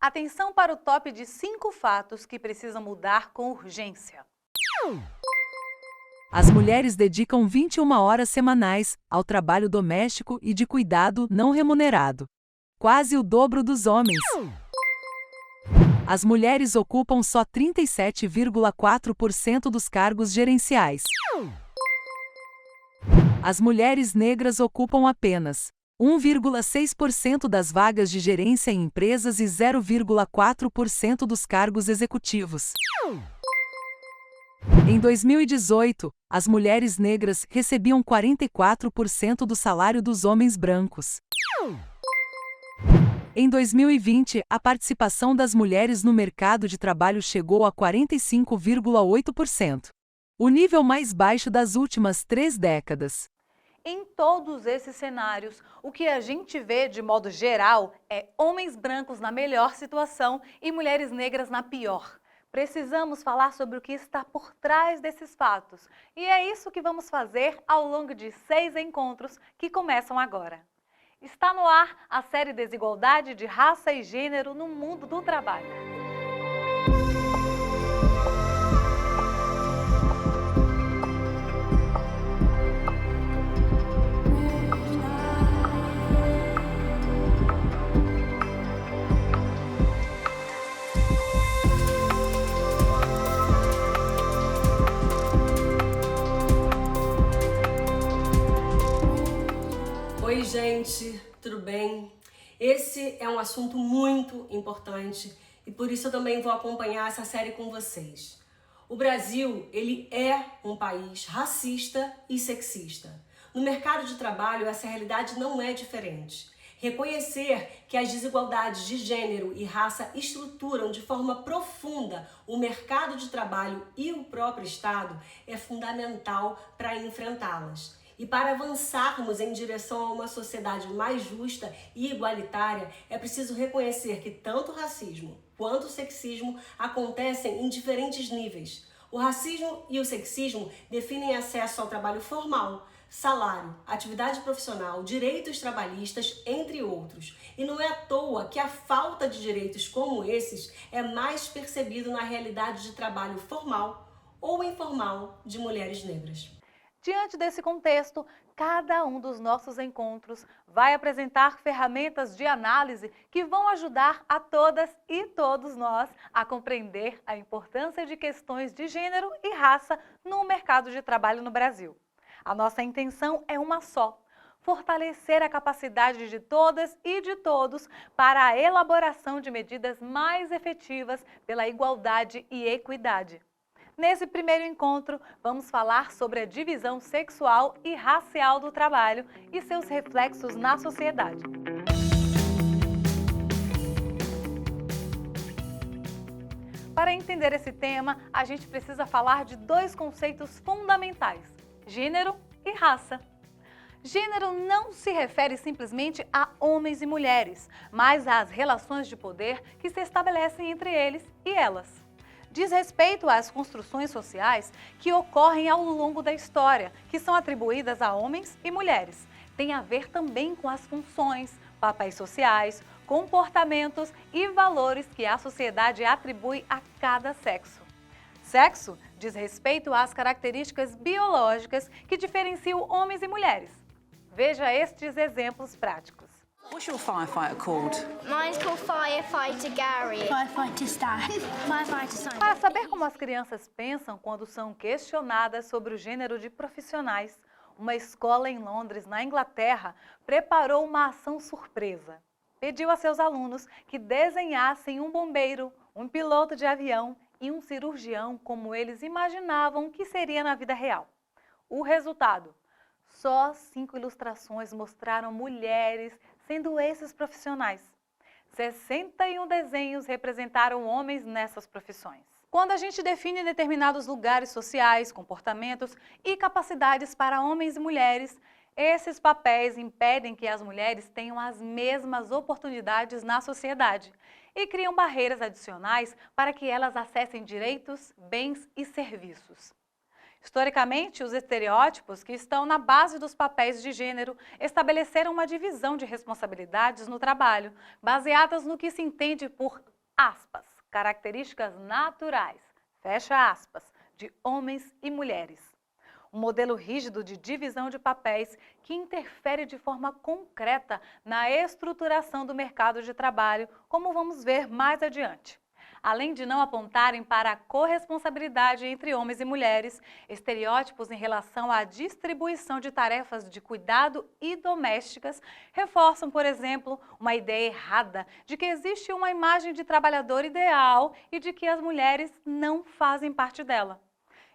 Atenção para o top de 5 fatos que precisam mudar com urgência. As mulheres dedicam 21 horas semanais ao trabalho doméstico e de cuidado não remunerado. Quase o dobro dos homens. As mulheres ocupam só 37,4% dos cargos gerenciais. As mulheres negras ocupam apenas 1,6% das vagas de gerência em empresas e 0,4% dos cargos executivos. Em 2018, as mulheres negras recebiam 44% do salário dos homens brancos. Em 2020, a participação das mulheres no mercado de trabalho chegou a 45,8%, o nível mais baixo das últimas 3 décadas. Em todos esses cenários, o que a gente vê de modo geral é homens brancos na melhor situação e mulheres negras na pior. Precisamos falar sobre o que está por trás desses fatos. E é isso que vamos fazer ao longo de 6 encontros que começam agora. Está no ar a série Desigualdade de Raça e Gênero no Mundo do Trabalho. Oi, gente, tudo bem? Esse é um assunto muito importante e por isso eu também vou acompanhar essa série com vocês. O Brasil, ele é um país racista e sexista. No mercado de trabalho, essa realidade não é diferente. Reconhecer que as desigualdades de gênero e raça estruturam de forma profunda o mercado de trabalho e o próprio Estado é fundamental para enfrentá-las. E para avançarmos em direção a uma sociedade mais justa e igualitária, é preciso reconhecer que tanto o racismo quanto o sexismo acontecem em diferentes níveis. O racismo e o sexismo definem acesso ao trabalho formal, salário, atividade profissional, direitos trabalhistas, entre outros. E não é à toa que a falta de direitos como esses é mais percebido na realidade de trabalho formal ou informal de mulheres negras. Diante desse contexto, cada um dos nossos encontros vai apresentar ferramentas de análise que vão ajudar a todas e todos nós a compreender a importância de questões de gênero e raça no mercado de trabalho no Brasil. A nossa intenção é uma só: fortalecer a capacidade de todas e de todos para a elaboração de medidas mais efetivas pela igualdade e equidade. Nesse primeiro encontro, vamos falar sobre a divisão sexual e racial do trabalho e seus reflexos na sociedade. Para entender esse tema, a gente precisa falar de 2 conceitos fundamentais: gênero e raça. Gênero não se refere simplesmente a homens e mulheres, mas às relações de poder que se estabelecem entre eles e elas. Diz respeito às construções sociais que ocorrem ao longo da história, que são atribuídas a homens e mulheres. Tem a ver também com as funções, papéis sociais, comportamentos e valores que a sociedade atribui a cada sexo. Sexo diz respeito às características biológicas que diferenciam homens e mulheres. Veja estes exemplos práticos. What's your firefighter called? Mine's called Firefighter Gary. Firefighter Stan. Firefighter Simon. Para saber como as crianças pensam quando são questionadas sobre o gênero de profissionais, uma escola em Londres, na Inglaterra, preparou uma ação surpresa. Pediu a seus alunos que desenhassem um bombeiro, um piloto de avião e um cirurgião como eles imaginavam que seria na vida real. O resultado: só 5 ilustrações mostraram mulheres sendo esses profissionais. 61 desenhos representaram homens nessas profissões. Quando a gente define determinados lugares sociais, comportamentos e capacidades para homens e mulheres, esses papéis impedem que as mulheres tenham as mesmas oportunidades na sociedade e criam barreiras adicionais para que elas acessem direitos, bens e serviços. Historicamente, os estereótipos que estão na base dos papéis de gênero estabeleceram uma divisão de responsabilidades no trabalho, baseadas no que se entende por, aspas, características naturais, fecha aspas, de homens e mulheres. Um modelo rígido de divisão de papéis que interfere de forma concreta na estruturação do mercado de trabalho, como vamos ver mais adiante. Além de não apontarem para a corresponsabilidade entre homens e mulheres, estereótipos em relação à distribuição de tarefas de cuidado e domésticas reforçam, por exemplo, uma ideia errada de que existe uma imagem de trabalhador ideal e de que as mulheres não fazem parte dela.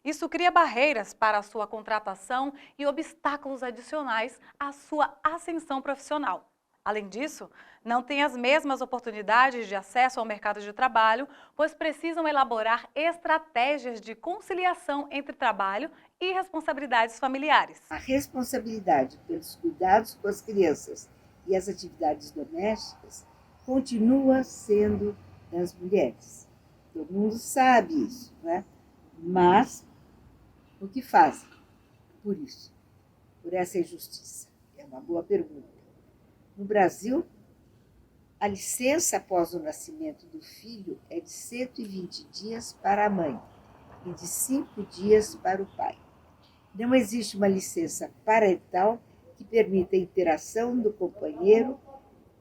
Isso cria barreiras para a sua contratação e obstáculos adicionais à sua ascensão profissional. Além disso, não têm as mesmas oportunidades de acesso ao mercado de trabalho, pois precisam elaborar estratégias de conciliação entre trabalho e responsabilidades familiares. A responsabilidade pelos cuidados com as crianças e as atividades domésticas continua sendo das mulheres. Todo mundo sabe isso, né? Mas o que fazem por isso, por essa injustiça? É uma boa pergunta. No Brasil, a licença após o nascimento do filho é de 120 dias para a mãe e de 5 dias para o pai. Não existe uma licença parental que permita a interação do companheiro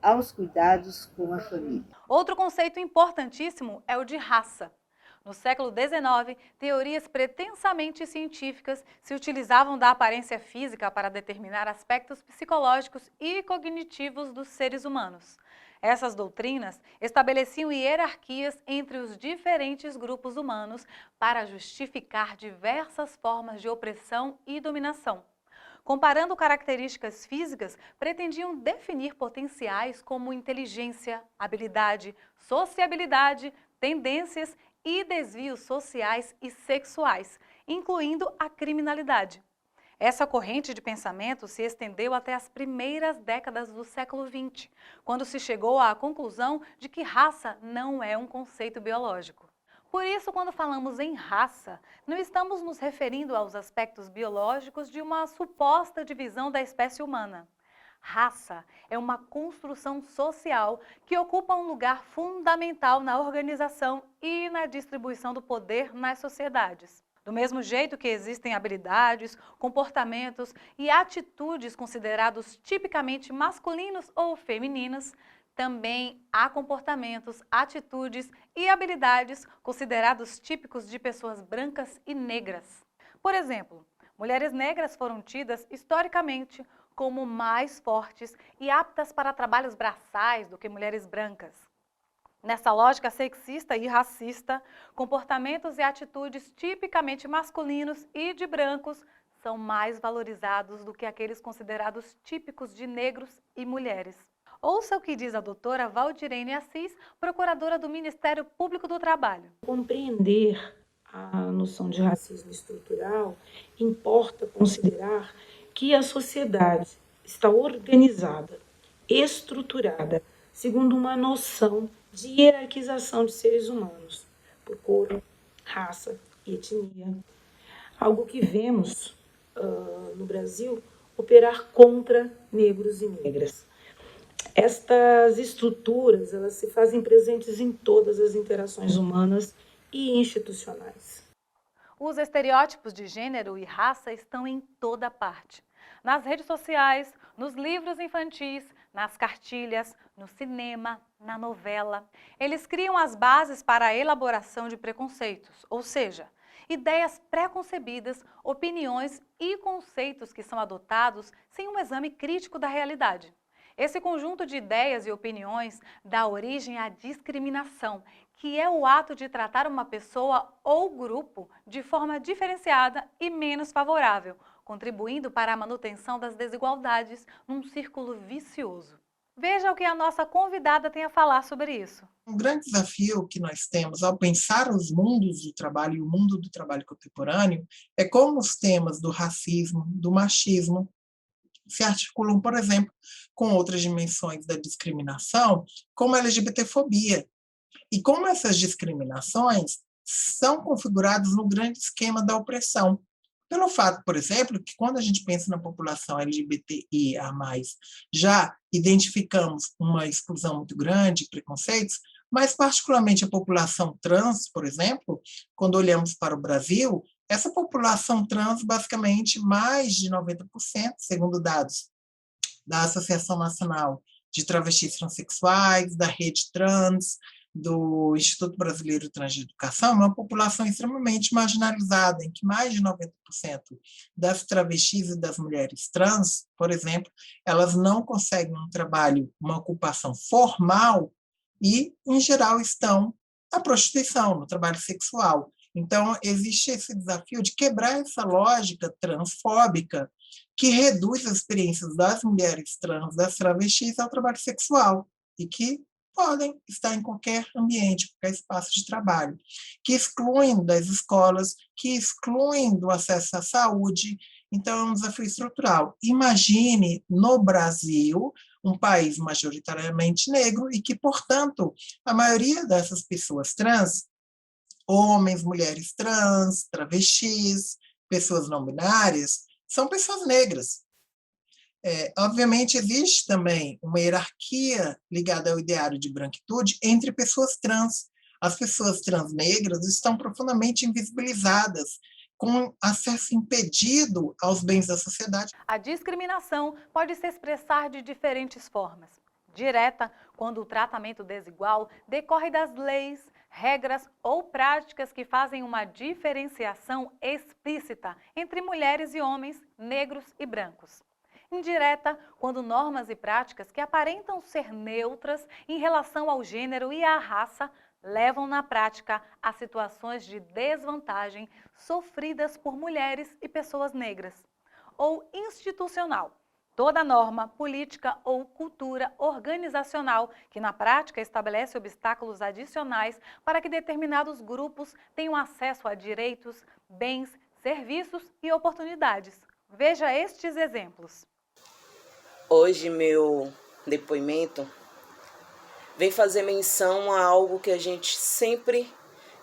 aos cuidados com a família. Outro conceito importantíssimo é o de raça. No século XIX, teorias pretensamente científicas se utilizavam da aparência física para determinar aspectos psicológicos e cognitivos dos seres humanos. Essas doutrinas estabeleciam hierarquias entre os diferentes grupos humanos para justificar diversas formas de opressão e dominação. Comparando características físicas, pretendiam definir potenciais como inteligência, habilidade, sociabilidade, tendências e desvios sociais e sexuais, incluindo a criminalidade. Essa corrente de pensamento se estendeu até as primeiras décadas do século XX, quando se chegou à conclusão de que raça não é um conceito biológico. Por isso, quando falamos em raça, não estamos nos referindo aos aspectos biológicos de uma suposta divisão da espécie humana. Raça é uma construção social que ocupa um lugar fundamental na organização e na distribuição do poder nas sociedades. Do mesmo jeito que existem habilidades, comportamentos e atitudes considerados tipicamente masculinos ou femininos, também há comportamentos, atitudes e habilidades considerados típicos de pessoas brancas e negras. Por exemplo, mulheres negras foram tidas historicamente como mais fortes e aptas para trabalhos braçais do que mulheres brancas. Nessa lógica sexista e racista, comportamentos e atitudes tipicamente masculinos e de brancos são mais valorizados do que aqueles considerados típicos de negros e mulheres. Ouça o que diz a doutora Valdirene Assis, procuradora do Ministério Público do Trabalho. Compreender a noção de racismo estrutural importa considerar que a sociedade está organizada, estruturada, segundo uma noção de hierarquização de seres humanos, por cor, raça e etnia. Algo que vemos no Brasil operar contra negros e negras. Estas estruturas, elas se fazem presentes em todas as interações humanas e institucionais. Os estereótipos de gênero e raça estão em toda parte. Nas redes sociais, nos livros infantis, nas cartilhas, no cinema, na novela. Eles criam as bases para a elaboração de preconceitos, ou seja, ideias pré-concebidas, opiniões e conceitos que são adotados sem um exame crítico da realidade. Esse conjunto de ideias e opiniões dá origem à discriminação, que é o ato de tratar uma pessoa ou grupo de forma diferenciada e menos favorável, contribuindo para a manutenção das desigualdades num círculo vicioso. Veja o que a nossa convidada tem a falar sobre isso. Um grande desafio que nós temos ao pensar os mundos do trabalho e o mundo do trabalho contemporâneo é como os temas do racismo, do machismo, se articulam, por exemplo, com outras dimensões da discriminação, como a LGBTfobia. E como essas discriminações são configuradas no grande esquema da opressão, Pelo fato, por exemplo, que quando a gente pensa na população LGBTIA+, já identificamos uma exclusão muito grande, preconceitos, mas particularmente a população trans, por exemplo, quando olhamos para o Brasil, essa população trans, basicamente, mais de 90%, segundo dados da Associação Nacional de Travestis Transsexuais, da Rede Trans, do Instituto Brasileiro de Transeducação, é uma população extremamente marginalizada, em que mais de 90% das travestis e das mulheres trans, por exemplo, elas não conseguem um trabalho, uma ocupação formal e, em geral, estão na prostituição, no trabalho sexual. Então, existe esse desafio de quebrar essa lógica transfóbica que reduz as experiências das mulheres trans, das travestis, ao trabalho sexual, e que podem estar em qualquer ambiente, qualquer espaço de trabalho, que excluem das escolas, que excluem do acesso à saúde. Então, é um desafio estrutural. Imagine, no Brasil, um país majoritariamente negro e que, portanto, a maioria dessas pessoas trans, homens, mulheres trans, travestis, pessoas não binárias, são pessoas negras. Obviamente, existe também uma hierarquia ligada ao ideário de branquitude entre pessoas trans. As pessoas trans negras estão profundamente invisibilizadas, com acesso impedido aos bens da sociedade. A discriminação pode se expressar de diferentes formas. Direta, quando o tratamento desigual decorre das leis, regras ou práticas que fazem uma diferenciação explícita entre mulheres e homens, negros e brancos. Indireta, quando normas e práticas que aparentam ser neutras em relação ao gênero e à raça levam na prática a situações de desvantagem sofridas por mulheres e pessoas negras. Ou institucional, toda norma, política ou cultura organizacional que na prática estabelece obstáculos adicionais para que determinados grupos tenham acesso a direitos, bens, serviços e oportunidades. Veja estes exemplos. Hoje, meu depoimento vem fazer menção a algo que a gente sempre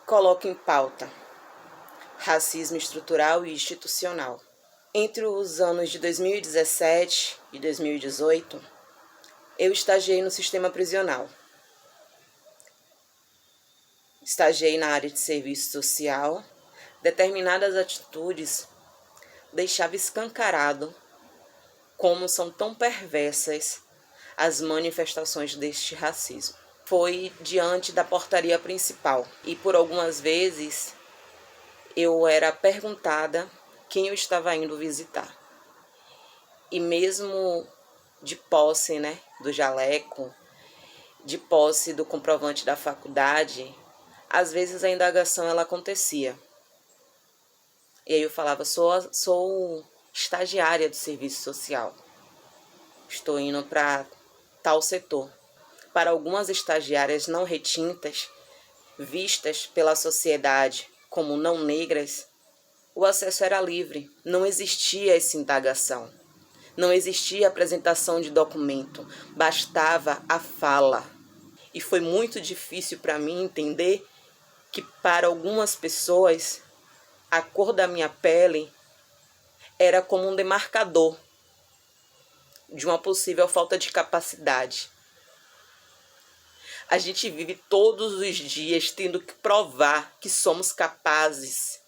coloca em pauta: racismo estrutural e institucional. Entre os anos de 2017 e 2018, eu estagiei no sistema prisional. Estagiei na área de serviço social. Determinadas atitudes deixavam escancarado como são tão perversas as manifestações deste racismo. Foi diante da portaria principal e por algumas vezes eu era perguntada quem eu estava indo visitar. E mesmo de posse, do jaleco, de posse do comprovante da faculdade, às vezes a indagação ela acontecia. E aí eu falava, sou estagiária do serviço social. Estou indo para tal setor. Para algumas estagiárias não retintas, vistas pela sociedade como não negras, o acesso era livre. Não existia essa indagação. Não existia apresentação de documento. Bastava a fala. E foi muito difícil para mim entender que para algumas pessoas a cor da minha pele era como um demarcador de uma possível falta de capacidade. A gente vive todos os dias tendo que provar que somos capazes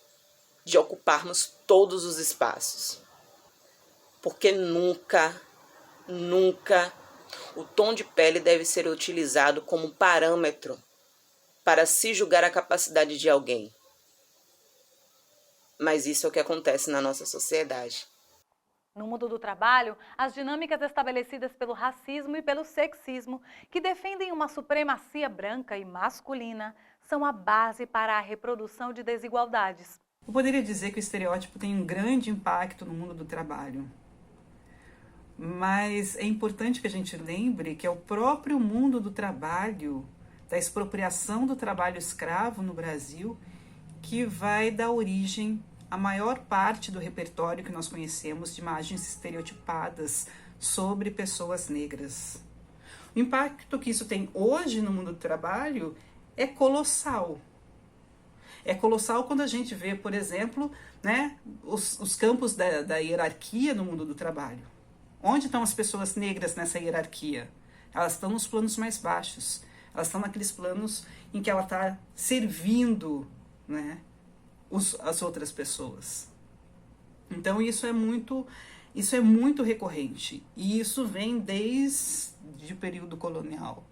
de ocuparmos todos os espaços. Porque nunca o tom de pele deve ser utilizado como parâmetro para se julgar a capacidade de alguém. Mas isso é o que acontece na nossa sociedade. No mundo do trabalho, as dinâmicas estabelecidas pelo racismo e pelo sexismo, que defendem uma supremacia branca e masculina, são a base para a reprodução de desigualdades. Eu poderia dizer que o estereótipo tem um grande impacto no mundo do trabalho. Mas é importante que a gente lembre que é o próprio mundo do trabalho, da expropriação do trabalho escravo no Brasil, que vai dar origem à maior parte do repertório que nós conhecemos de imagens estereotipadas sobre pessoas negras. O impacto que isso tem hoje no mundo do trabalho é colossal. É colossal quando a gente vê, por exemplo, né, os campos da hierarquia no mundo do trabalho. Onde estão as pessoas negras nessa hierarquia? Elas estão nos planos mais baixos. Elas estão naqueles planos em que ela está servindo, né, as outras pessoas. Então isso é muito recorrente. E isso vem desde o período colonial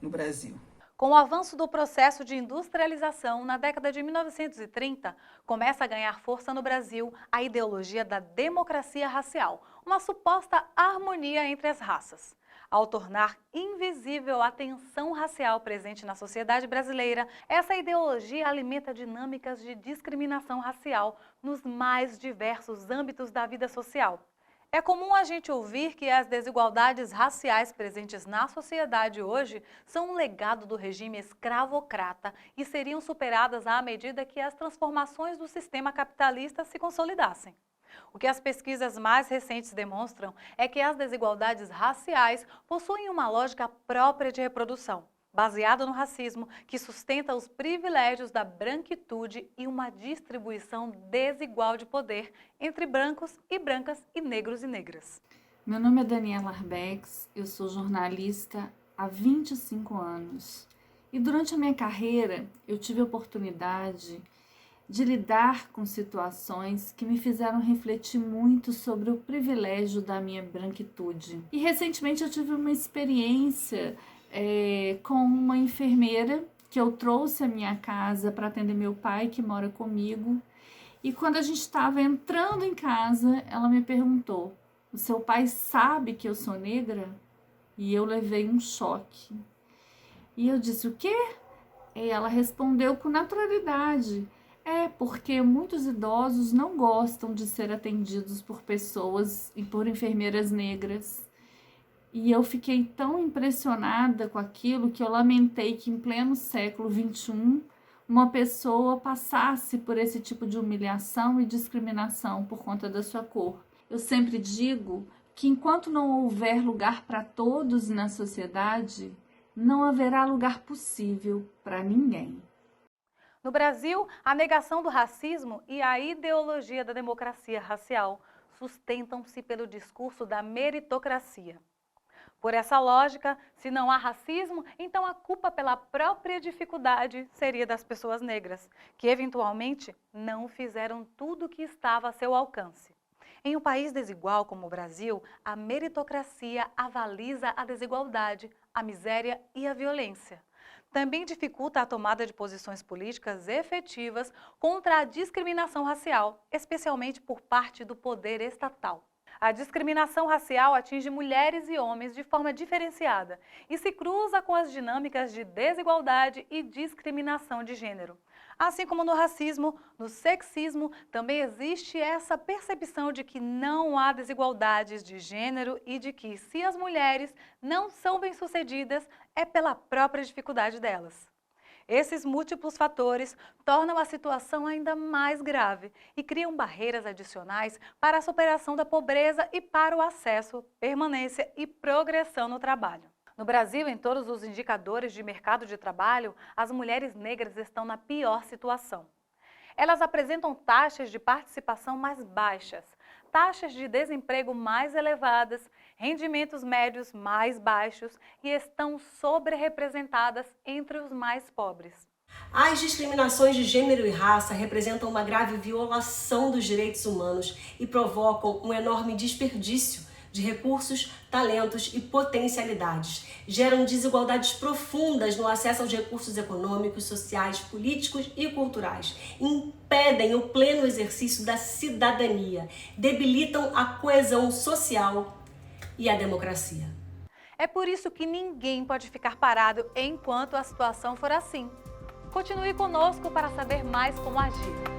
no Brasil. Com o avanço do processo de industrialização, na década de 1930, começa a ganhar força no Brasil a ideologia da democracia racial, uma suposta harmonia entre as raças. Ao tornar invisível a tensão racial presente na sociedade brasileira, essa ideologia alimenta dinâmicas de discriminação racial nos mais diversos âmbitos da vida social. É comum a gente ouvir que as desigualdades raciais presentes na sociedade hoje são um legado do regime escravocrata e seriam superadas à medida que as transformações do sistema capitalista se consolidassem. O que as pesquisas mais recentes demonstram é que as desigualdades raciais possuem uma lógica própria de reprodução, baseada no racismo, que sustenta os privilégios da branquitude e uma distribuição desigual de poder entre brancos e brancas e negros e negras. Meu nome é Daniela Arbex, eu sou jornalista há 25 anos. E durante a minha carreira, eu tive a oportunidade de lidar com situações que me fizeram refletir muito sobre o privilégio da minha branquitude. E recentemente eu tive uma experiência com uma enfermeira que eu trouxe à minha casa para atender meu pai, que mora comigo. E quando a gente estava entrando em casa, ela me perguntou: o seu pai sabe que eu sou negra? E eu levei um choque. E eu disse: o quê? E ela respondeu com naturalidade: porque muitos idosos não gostam de ser atendidos por pessoas e por enfermeiras negras. E eu fiquei tão impressionada com aquilo que eu lamentei que em pleno século XXI uma pessoa passasse por esse tipo de humilhação e discriminação por conta da sua cor. Eu sempre digo que enquanto não houver lugar para todos na sociedade, não haverá lugar possível para ninguém. No Brasil, a negação do racismo e a ideologia da democracia racial sustentam-se pelo discurso da meritocracia. Por essa lógica, se não há racismo, então a culpa pela própria dificuldade seria das pessoas negras, que eventualmente não fizeram tudo o que estava a seu alcance. Em um país desigual como o Brasil, a meritocracia avaliza a desigualdade, a miséria e a violência. Também dificulta a tomada de posições políticas efetivas contra a discriminação racial, especialmente por parte do poder estatal. A discriminação racial atinge mulheres e homens de forma diferenciada e se cruza com as dinâmicas de desigualdade e discriminação de gênero. Assim como no racismo, no sexismo, também existe essa percepção de que não há desigualdades de gênero e de que, se as mulheres não são bem-sucedidas, é pela própria dificuldade delas. Esses múltiplos fatores tornam a situação ainda mais grave e criam barreiras adicionais para a superação da pobreza e para o acesso, permanência e progressão no trabalho. No Brasil, em todos os indicadores de mercado de trabalho, as mulheres negras estão na pior situação. Elas apresentam taxas de participação mais baixas, taxas de desemprego mais elevadas, rendimentos médios mais baixos e estão sobre-representadas entre os mais pobres. As discriminações de gênero e raça representam uma grave violação dos direitos humanos e provocam um enorme desperdício de recursos, talentos e potencialidades. Geram desigualdades profundas no acesso aos recursos econômicos, sociais, políticos e culturais. Impedem o pleno exercício da cidadania. Debilitam a coesão social e a democracia. É por isso que ninguém pode ficar parado enquanto a situação for assim. Continue conosco para saber mais como agir.